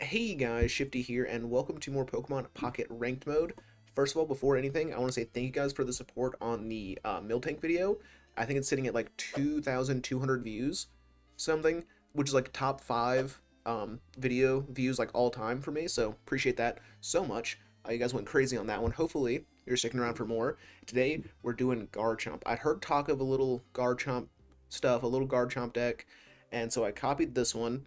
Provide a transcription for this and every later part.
Hey guys, Shifty here, and welcome to more Pokemon Pocket Ranked Mode. First of all, before anything, I want to say thank you guys for the support on the Miltank video. I think it's sitting at like 2,200 views, something, which is like top 5 video views like all time for me, so appreciate that so much. You guys went crazy on that one. Hopefully, you're sticking around for more. Today, we're doing Garchomp. I'd heard talk of a little Garchomp stuff, a little Garchomp deck, and so I copied this one.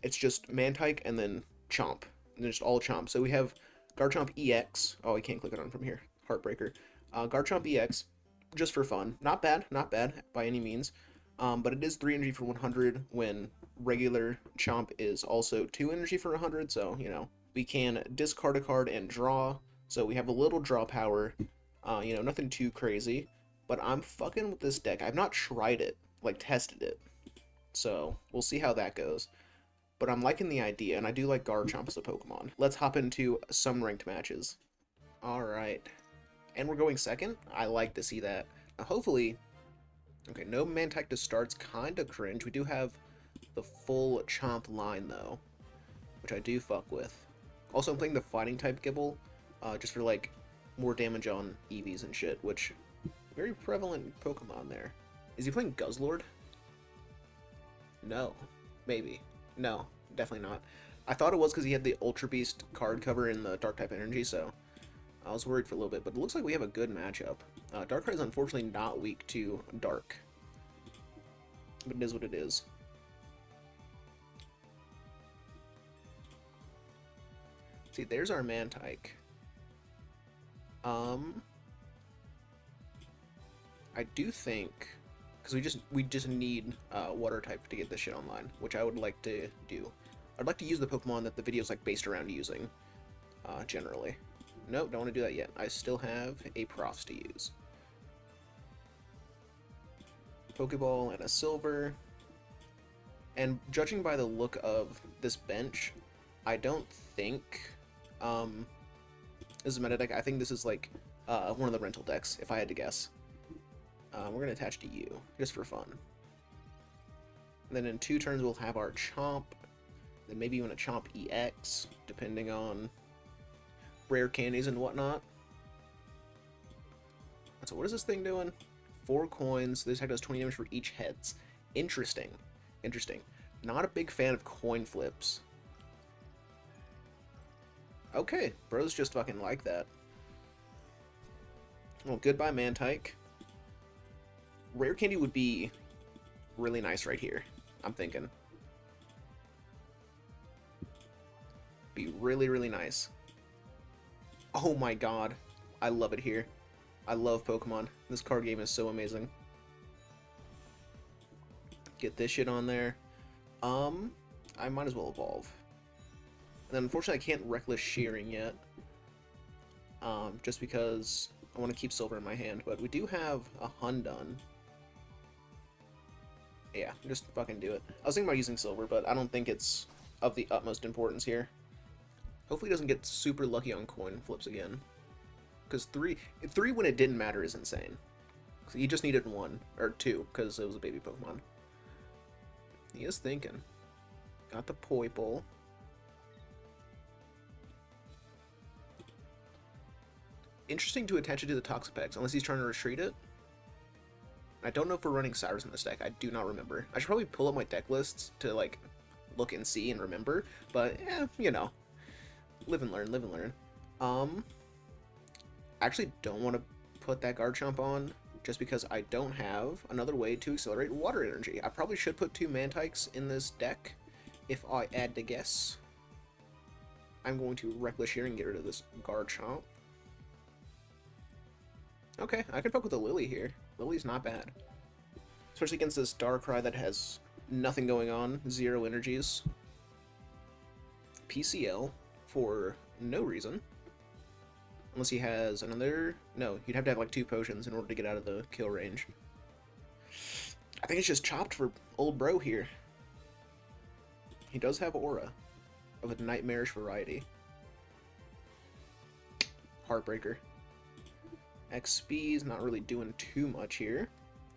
It's just Mantike and then Chomp. And just all Chomp. So we have Garchomp EX. Oh, I can't click it on from here. Heartbreaker. Garchomp EX, just for fun. Not bad by any means. But it is 3 energy for 100 when regular Chomp is also 2 energy for 100. So, you know, we can discard a card and draw. So we have a little draw power. You know, nothing too crazy. But I'm fucking with this deck. I've not tried it, like tested it. So we'll see how that goes. But I'm liking the idea, and I do like Garchomp as a Pokemon. Let's hop into some ranked matches. Alright. And we're going second? I like to see that. Now, hopefully... Okay, no Mantike to start's kinda cringe. We do have the full Chomp line, though, which I do fuck with. Also, I'm playing the Fighting-type Gibble, just for, like, more damage on EVs and shit, which... Very prevalent Pokemon there. Is he playing Guzzlord? No. Maybe. No, definitely not. I thought it was because he had the Ultra Beast card cover in the Dark-type energy, so I was worried for a little bit, but it looks like we have a good matchup. Darkrai is unfortunately not weak to Dark, but it is what it is. See, there's our Mantike. I do think... Because we just need water type to get this shit online, which I would like to do. I'd like to use the Pokemon that the video's like based around using, generally. Nope, don't want to do that yet. I still have a Profs to use. Pokeball and a Silver. And judging by the look of this bench, I don't think this is a meta deck. I think this is like one of the rental decks, if I had to guess. We're going to attach to you, just for fun. And then in 2 turns, we'll have our Chomp, then maybe even a Chomp EX, depending on rare candies and whatnot. So what is this thing doing? 4 coins. This deck does 20 damage for each heads. Interesting. Interesting. Not a big fan of coin flips. Okay, bros just fucking like that. Well, goodbye, Mantike. Rare candy would be really nice right here, I'm thinking. Be really, really nice. Oh my god. I love it here. I love Pokemon. This card game is so amazing. Get this shit on there. I might as well evolve. And then unfortunately I can't Reckless Shearing yet. Just because I want to keep Silver in my hand. But we do have a Hundun. Yeah, just fucking do it. I was thinking about using Silver, but I don't think it's of the utmost importance here. Hopefully he doesn't get super lucky on coin flips again. Because 3 when it didn't matter is insane. He just needed 1, or 2, because it was a baby Pokemon. He is thinking. Got the Poipole. Interesting to attach it to the Toxapex, unless he's trying to retreat it. I don't know if we're running Cyrus in this deck. I do not remember. I should probably pull up my deck lists to, like, look and see and remember. But, you know. Live and learn, live and learn. I actually don't want to put that Garchomp on, just because I don't have another way to accelerate water energy. I probably should put 2 Mantikes in this deck, if I had to guess. I'm going to Reckless Shearing and get rid of this Garchomp. Okay, I can fuck with a Lily here. Lily's not bad. Especially against this Darkrai that has nothing going on, 0 energies. PCL for no reason. Unless he has another... No, you'd have to have like 2 potions in order to get out of the kill range. I think it's just chopped for old bro here. He does have Aura of a nightmarish variety. Heartbreaker. XP's not really doing too much here.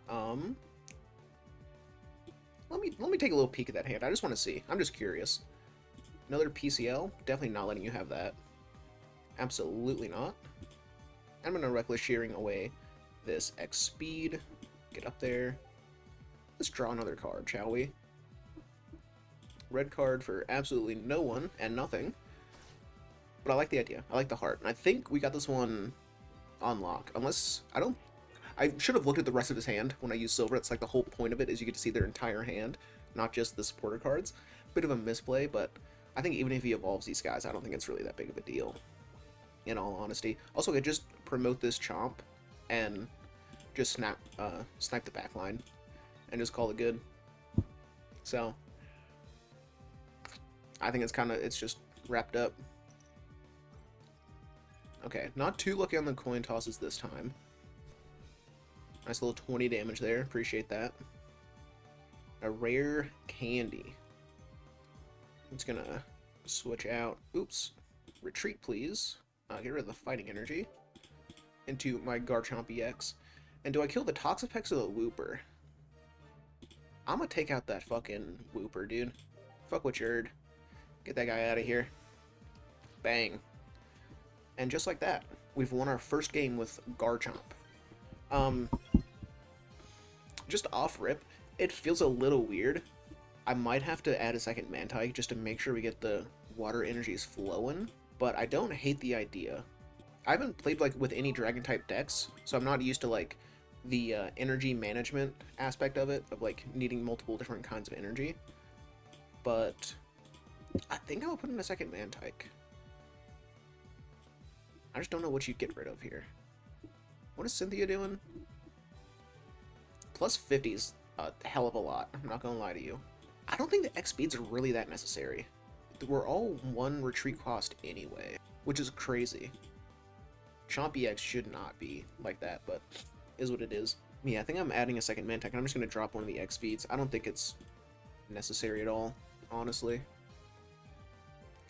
Let me take a little peek at that hand. I just want to see. I'm just curious. Another PCL? Definitely not letting you have that. Absolutely not. I'm going to Reckless Shearing away this X speed. Get up there. Let's draw another card, shall we? Red card for absolutely no one and nothing. But I like the idea. I like the heart. And I think we got this one on lock. Unless, I should have looked at the rest of his hand when I use silver. It's like the whole point of it is you get to see their entire hand, not just the supporter cards. Bit of a misplay, but I think even if he evolves these guys, I don't think it's really that big of a deal, in all honesty. Also, I could just promote this Chomp and just snipe the back line and just call it good. So, I think it's just wrapped up. Okay, not too lucky on the coin tosses this time. Nice little 20 damage there, appreciate that. A rare candy. It's gonna switch out, oops, retreat please. Get rid of the fighting energy into my Garchomp EX. And do I kill the Toxapex or the Wooper? I'm gonna take out that fucking Wooper, dude. Fuck what you heard. Get that guy out of here. Bang. And just like that, we've won our first game with Garchomp. Just off rip, it feels a little weird. I might have to add a second Mantike just to make sure we get the water energies flowing, but I don't hate the idea. I haven't played like with any dragon type decks, so I'm not used to like the energy management aspect of it, of like needing multiple different kinds of energy. But I think I'll put in a second Mantike. I just don't know what you'd get rid of here. What is Cynthia doing? Plus 50's a hell of a lot, I'm not gonna lie to you. I don't think the X speeds are really that necessary. We're all one retreat cost anyway, which is crazy. Chomp EX should not be like that, but is what it is. Yeah, I think I'm adding a second Mantike, and I'm just gonna drop one of the X speeds. I don't think it's necessary at all, honestly.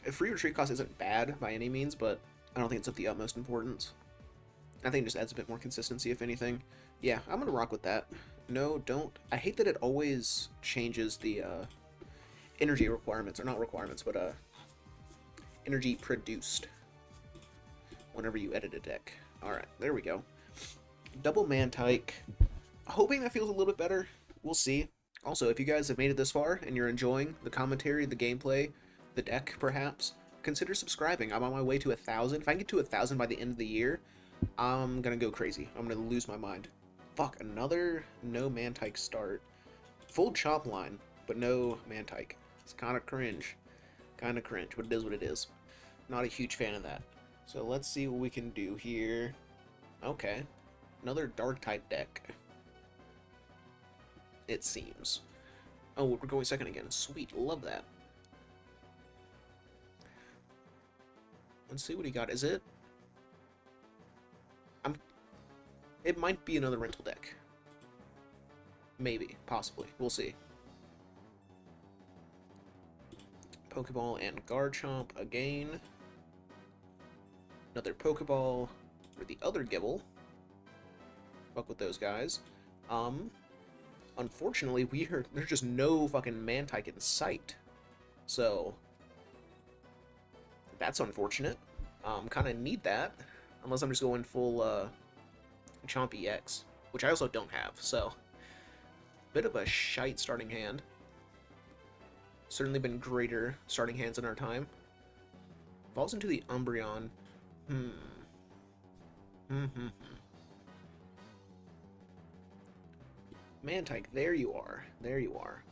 A free retreat cost isn't bad by any means, but I don't think it's of the utmost importance. I think it just adds a bit more consistency, if anything. Yeah, I'm gonna rock with that. No, don't. I hate that it always changes the energy requirements, or not requirements, but energy produced whenever you edit a deck. Alright, there we go. Double Mantike. Hoping that feels a little bit better. We'll see. Also, if you guys have made it this far and you're enjoying the commentary, the gameplay, the deck perhaps, consider subscribing. I'm on my way to 1,000. If I can get to 1,000 by the end of the year, I'm gonna go crazy. I'm gonna lose my mind. Fuck, another no Mantike start. Full Chomp line, but no Mantike. It's kind of cringe. Kind of cringe, but it is what it is. Not a huge fan of that. So let's see what we can do here. Okay. Another dark type deck. It seems. Oh, we're going second again. Sweet, love that. Let's see what he got. Is it? It might be another rental deck. Maybe, possibly. We'll see. Pokeball and Garchomp again. Another Pokeball for the other Gibble. Fuck with those guys. Unfortunately, there's just no fucking Mantike in sight. So, that's unfortunate. Kind of need that. Unless I'm just going full, Chomp EX, which I also don't have, so bit of a shite starting hand. Certainly been greater starting hands in our time. Falls into the Umbreon. Mantike, there you are. There you are.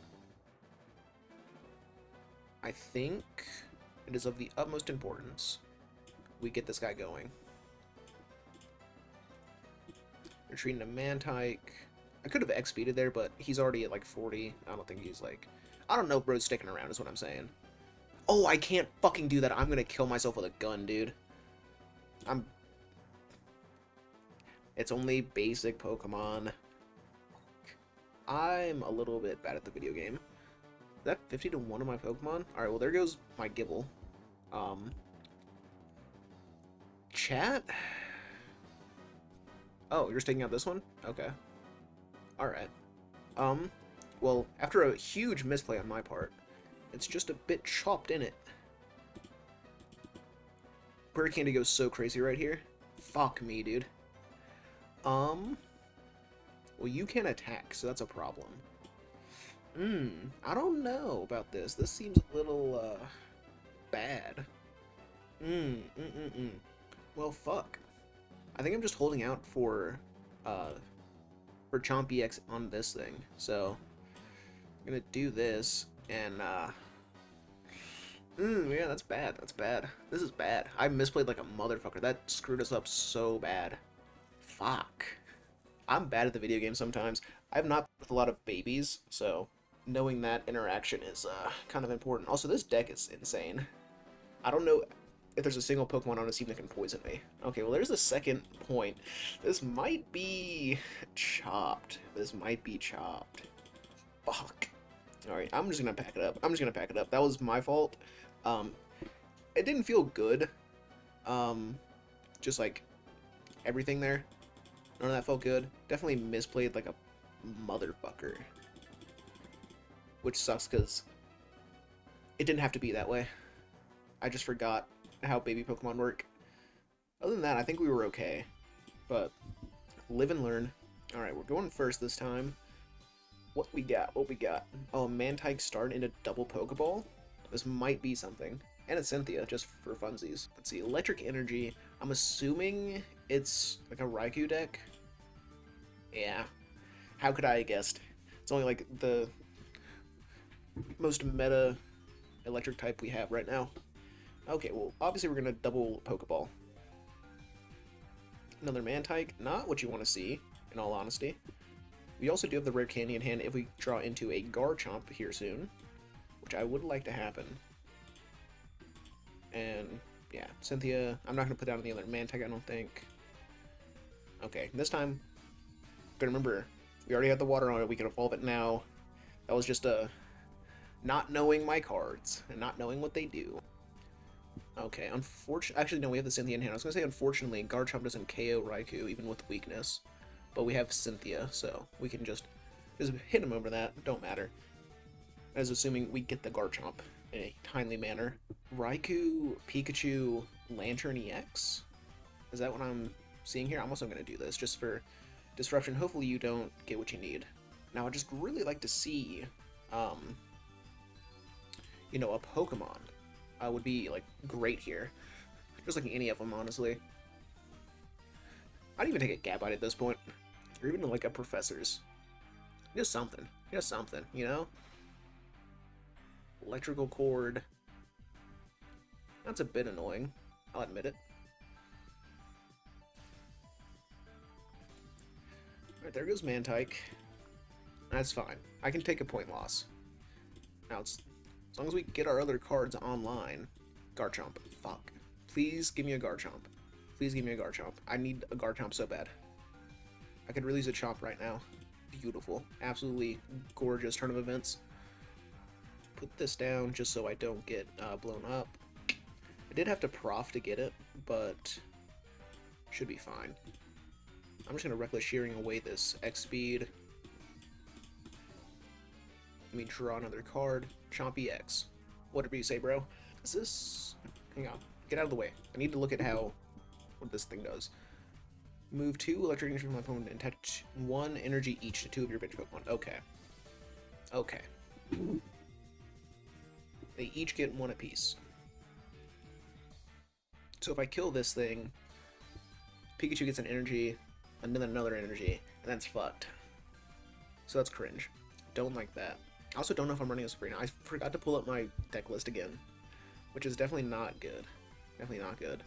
I think it is of the utmost importance we get this guy going. Retreating to Mantike. I could have X-speeded there, but he's already at like 40. I don't think he's like... I don't know if bro's sticking around is what I'm saying. Oh, I can't fucking do that. I'm gonna kill myself with a gun, dude. It's only basic Pokemon. I'm a little bit bad at the video game. Is that 50 to 1 of my Pokemon? Alright, well there goes my Gibble. Chat? Oh, you're just taking out this one? Okay. Alright. Well, after a huge misplay on my part, it's just a bit chopped in it. Prayer Candy goes so crazy right here. Fuck me, dude. Well, you can't attack, so that's a problem. I don't know about this. This seems a little, bad. Well, fuck. I think I'm just holding out for Chomp EX on this thing. So, I'm gonna do this, and, yeah, that's bad. That's bad. This is bad. I misplayed like a motherfucker. That screwed us up so bad. Fuck. I'm bad at the video game sometimes. I've not played with a lot of babies, so knowing that interaction is kind of important. Also, this deck is insane. I don't know if there's a single Pokemon on this team that can poison me. Okay, well, there's the second point. This might be chopped. This might be chopped. Fuck. Alright, I'm just gonna pack it up. I'm just gonna pack it up. That was my fault. It didn't feel good. Just like everything there. None of that felt good. Definitely misplayed like a motherfucker. Which sucks because it didn't have to be that way. I just forgot how baby Pokemon work. Other than that, I think we were okay. But live and learn. Alright, we're going first this time. What we got? What we got? Oh, Mantike start into double Pokeball? This might be something. And a Cynthia, just for funsies. Let's see, Electric Energy. I'm assuming it's like a Raikou deck. Yeah. How could I have guessed? It's only like the most meta electric type we have right now. Okay, well, obviously we're gonna double Pokeball. Another Mantike, not what you want to see, in all honesty. We also do have the rare candy in hand if we draw into a Garchomp here soon, which I would like to happen. And yeah, Cynthia, I'm not gonna put down the other Mantike, I don't think. Okay, this time, but remember, we already had the water on it, we can evolve it now. That was just a not knowing my cards and not knowing what they do. Okay, actually no, we have the Cynthia in hand. I was gonna say unfortunately, Garchomp doesn't KO Raikou even with weakness, but we have Cynthia, so we can just hit him over that. Don't matter. As assuming we get the Garchomp in a timely manner. Raikou, Pikachu, Lantern EX. Is that what I'm seeing here? I'm also gonna do this just for disruption. Hopefully you don't get what you need. Now I just really like to see, you know, a Pokemon would be like great here. Just like any of them, honestly. I'd even take a Gabite at this point, or even like a Professor's. Just something, you know. Electrical Cord. That's a bit annoying. I'll admit it. Alright, there goes Mantike. That's fine. I can take a point loss. Now, as long as we get our other cards online. Garchomp. Fuck. Please give me a Garchomp. Please give me a Garchomp. I need a Garchomp so bad. I could release a Chomp right now. Beautiful. Absolutely gorgeous turn of events. Put this down just so I don't get blown up. I did have to prof to get it, but should be fine. I'm just going to Reckless Shearing away this X speed. Let me draw another card. Chompy X. Whatever you say, bro. Is this... Hang on. Get out of the way. I need to look at what this thing does. Move 2 electric energy from my opponent and attach 1 energy each to 2 of your bench Pokemon. Okay. Okay. They each get 1 apiece. So if I kill this thing, Pikachu gets an energy, and then another energy, and that's fucked. So that's cringe. Don't like that. I also don't know if I'm running a Sabrina. I forgot to pull up my deck list again, which is definitely not good. Definitely not good.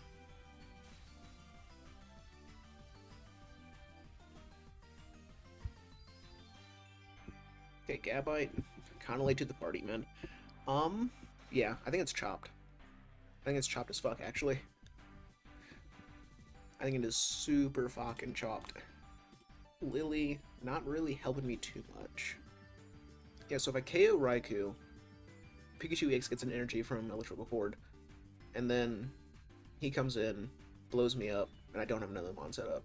Okay, Gabite. Kind of late to the party, man. Yeah, I think it's chopped. I think it's chopped as fuck, actually. I think it is super fucking chopped. Lily, not really helping me too much. Yeah, so if I KO Raikou, Pikachu EX gets an energy from Electrical Cord, and then he comes in, blows me up, and I don't have another Mon set up.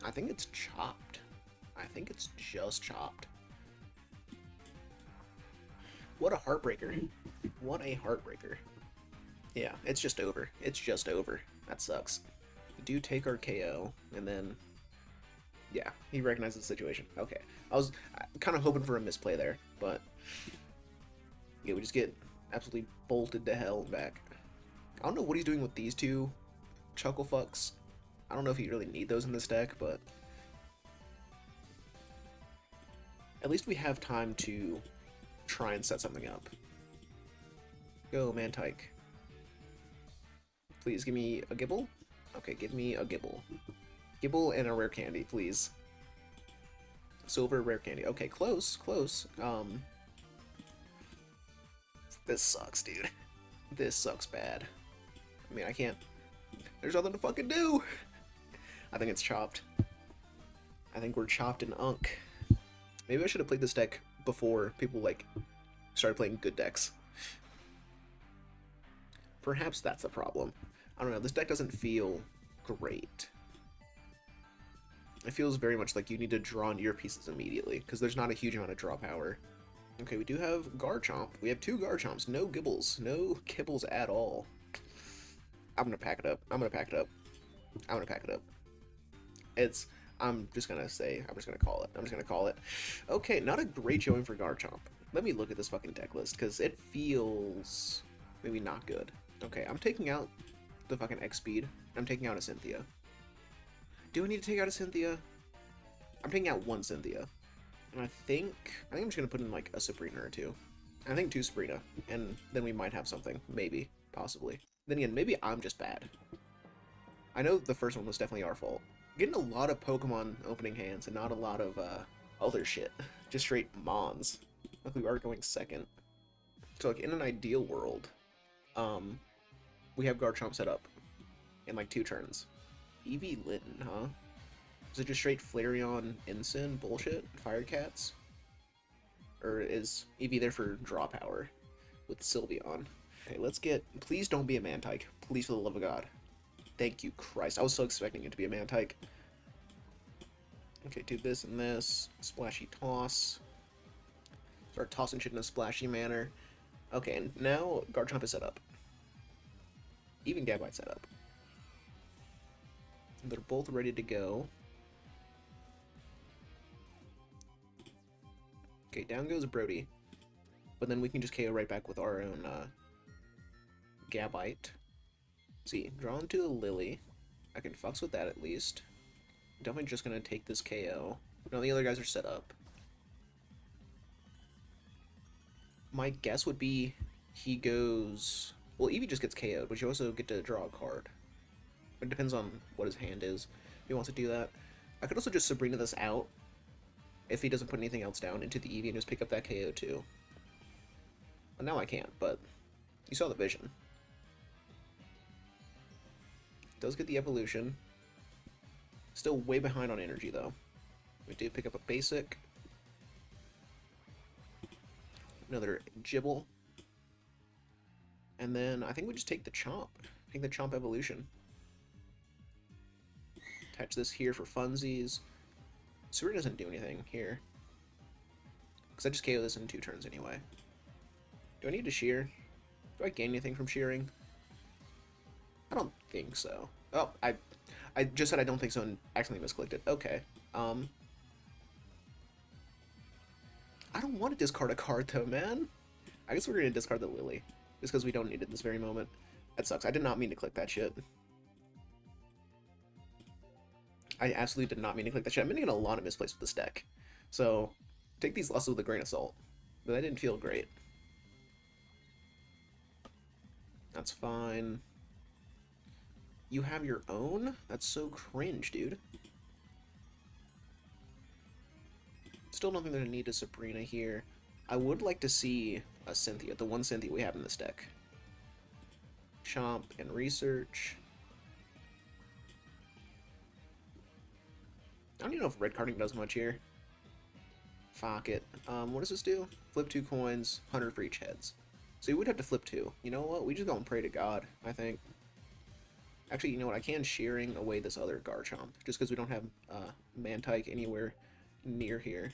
I think it's chopped. I think it's just chopped. What a heartbreaker. What a heartbreaker. Yeah, it's just over. It's just over. That sucks. We do take our KO, and then... Yeah, he recognizes the situation. Okay. I was kind of hoping for a misplay there, but... Yeah, we just get absolutely bolted to hell back. I don't know what he's doing with these two chuckle fucks. I don't know if you really need those in this deck, but... At least we have time to try and set something up. Go, Mantike. Please give me a Gibble. Okay, give me a Gibble. Gibble and a rare candy, please. Silver rare candy. Okay, close, close. This sucks, dude. This sucks bad. I mean, I can't... There's nothing to fucking do! I think it's chopped. I think we're chopped in unk. Maybe I should have played this deck before people, like, started playing good decks. Perhaps that's a problem. I don't know, this deck doesn't feel great. It feels very much like you need to draw into your pieces immediately, because there's not a huge amount of draw power. Okay, we do have Garchomp. We have 2 Garchomps. No Gibbles. No Kibbles at all. I'm gonna pack it up. I'm gonna pack it up. I'm gonna pack it up. I'm just gonna call it. I'm just gonna call it. Okay, not a great showing for Garchomp. Let me look at this fucking deck list, because it feels maybe not good. Okay, I'm taking out the fucking X-Speed. I'm taking out a Cynthia. Do I need to take out a Cynthia? I'm taking out 1 Cynthia. And I think I'm just gonna put in like a Sabrina or 2. I think 2 Sabrina, and then we might have something. Maybe. Possibly. Then again, maybe I'm just bad. I know the first one was definitely our fault. Getting a lot of Pokemon opening hands and not a lot of other shit. Just straight Mons. Look, we are going second. So like in an ideal world, we have Garchomp set up in like 2 turns. Eevee Litten, huh? Is it just straight Flareon Ensign bullshit? Fire Cats? Or is Eevee there for draw power with Sylveon? Okay, let's get... Please don't be a Mantike. Please, for the love of God. Thank you, Christ. I was so expecting it to be a Mantike. Okay, do this and this. Splashy Toss. Start tossing shit in a splashy manner. Okay, and now Garchomp is set up. Even Gabite set up. They're both ready to go. Okay, down goes Brody. But then we can just KO right back with our own Gabite. See, draw into a Lily. I can fucks with that at least. Definitely just gonna take this KO. No, the other guys are set up. My guess would be he goes... Well, Eevee just gets KO'd, but you also get to draw a card. It depends on what his hand is, if he wants to do that. I could also just Sabrina this out, if he doesn't put anything else down, into the Eevee and just pick up that KO too. Well, now I can't, but you saw the vision. Does get the evolution. Still way behind on energy, though. We do pick up a basic. Another Gibble. And then I think we just take the Chomp. Take the Chomp evolution. Attach this here for funsies. Sabrina doesn't do anything here. Because I just KO this in 2 turns anyway. Do I need to shear? Do I gain anything from shearing? I don't think so. Oh, I just said I don't think so and accidentally misclicked it. Okay. I don't want to discard a card though, man. I guess we're going to discard the Lily. Just because we don't need it this very moment. That sucks. I did not mean to click that shit. I absolutely did not mean to click that shit. I'm getting a lot of misplays with this deck. So, take these losses with a grain of salt. But that didn't feel great. That's fine. You have your own? That's so cringe, dude. Still don't think there's a need to Sabrina here. I would like to see a Cynthia, the 1 Cynthia we have in this deck. Chomp and Research. I don't even know if red carding does much here. Fuck it. What does this do? Flip 2 coins, 100 for each heads. So you would have to flip 2. You know what? We just go and pray to God, I think. Actually, you know what? I can shearing away this other Garchomp, just because we don't have Mantike anywhere near here.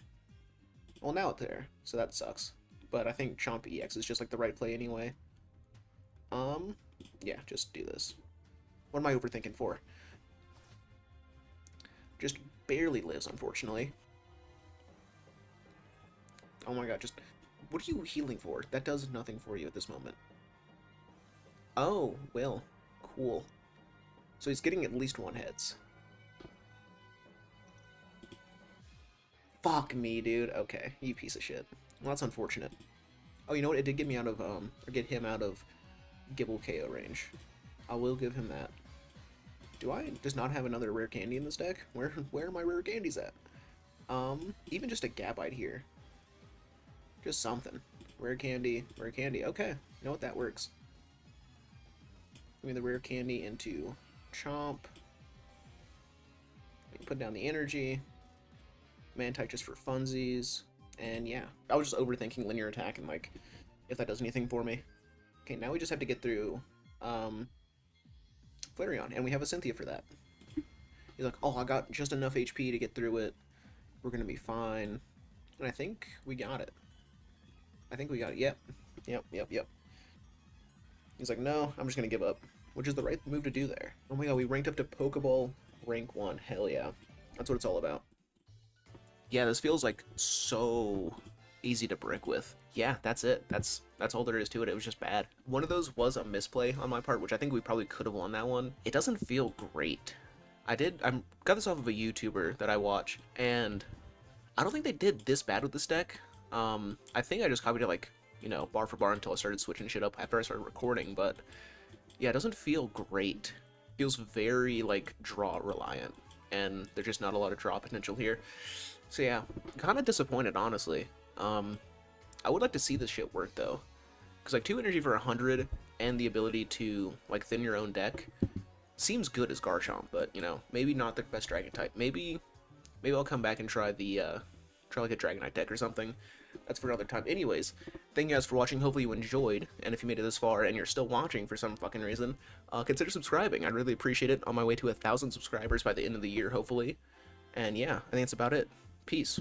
Well, now it's there, so that sucks. but I think Chomp EX is just like the right play anyway. Yeah, just do this. What am I overthinking for? Just barely lives, unfortunately. Oh my god, just... What are you healing for? That does nothing for you at this moment. Oh, Will. Cool. So he's getting at least one hits. Fuck me, dude. Okay, you piece of shit. Well, that's unfortunate. Oh, you know what? It did get me out of, or get him out of Gibble KO range. I will give him that. Do I just not have another rare candy in this deck? Where are my rare candies at? Even just a Gabite here. Just something. Rare candy, rare candy. Okay, you know what? That works. Give me the rare candy into Chomp. Put down the energy. Mantike just for funsies. And yeah, I was just overthinking linear attack and like, if that does anything for me. Okay, now we just have to get through Flareon, and we have a Cynthia for that. He's like, oh, I got just enough HP to get through it. We're gonna be fine. And I think we got it. I think we got it. Yep. Yep. He's like, no, I'm just gonna give up. Which is the right move to do there. Oh my god, we ranked up to Pokeball rank 1. Hell yeah. That's what it's all about. Yeah, this feels like so easy to brick with. Yeah, that's it. That's all there is to it. It was just bad. One of those was a misplay on my part, which I think we probably could have won that one. It doesn't feel great. I got this off of a YouTuber that I watch, and I don't think they did this bad with this deck. I think I just copied it like, you know, bar for bar until I started switching shit up after I started recording, but yeah, it doesn't feel great. It feels very like draw reliant, and there's just not a lot of draw potential here. So yeah, kind of disappointed, honestly. I would like to see this shit work though, because like 2 energy for 100 and the ability to like thin your own deck seems good as Garchomp, but you know, maybe not the best dragon type. Maybe I'll come back and try the try like a Dragonite deck or something. That's for another time. Anyways, thank you guys for watching. Hopefully you enjoyed, and if you made it this far and you're still watching for some fucking reason, consider subscribing. I'd really appreciate it. On my way to 1,000 subscribers by the end of the year, hopefully. And yeah, I think that's about it. Peace.